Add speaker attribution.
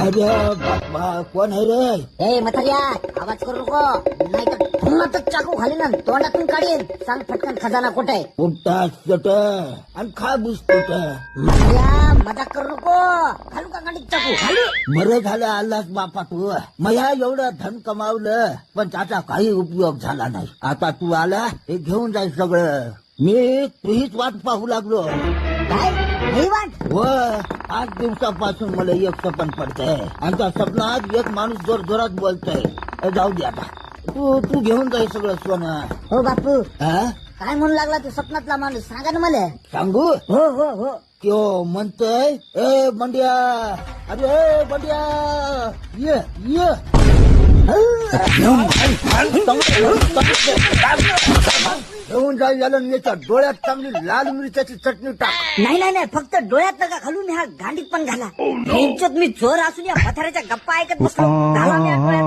Speaker 1: अरे बाप्पा कोण आहे रे?
Speaker 2: ए मथारिया आवाज करू नको नाही तर तोंडातच चाकू घाली ना तोंडातून काढेल. सांग फटकन खजाना कुठे आहे?
Speaker 1: उठता चट आणि खा बिस्कुट.
Speaker 2: मथारिया मजाक करू नको. घालू का गाडीत चाकू? घालू.
Speaker 1: बरं झालं आलास बापा तू. मया एवढं धन कमावलं पण त्याचा काही उपयोग झाला नाही. आता तू आला हे घेऊन जाय सगळं. मी तुझीच वाट पाहू लागलो.
Speaker 2: काय नाही वाट?
Speaker 1: व 8 दिवसापासून मला एक सपन पडतंय आणि त्या सपनात एक माणूस जोर जोरात बोलतोय. जाऊ दे आता तू तू घेऊन जाय सगळं सोनं.
Speaker 2: हो बापू
Speaker 1: हा
Speaker 2: काय म्हणू लागला तू स्वप्नातला माणूस? सांगा ना मला.
Speaker 1: सांगू?
Speaker 2: हो हो हो.
Speaker 1: त्यो म्हणतोय ए बंड्या, अरे ए बंड्या ये ये. घेऊन जाय याला याच्या डोळ्यात चांगली लाल मिरच्याची चटणी टाक.
Speaker 2: नाही नाही नाही फक्त डोळ्यात नका घालून ह्या गांडीत पण घाला. यांच्यात मी चोर असून या पथाऱ्याच्या गप्पा ऐकत बसलो. घाला मी या डोळ्यात.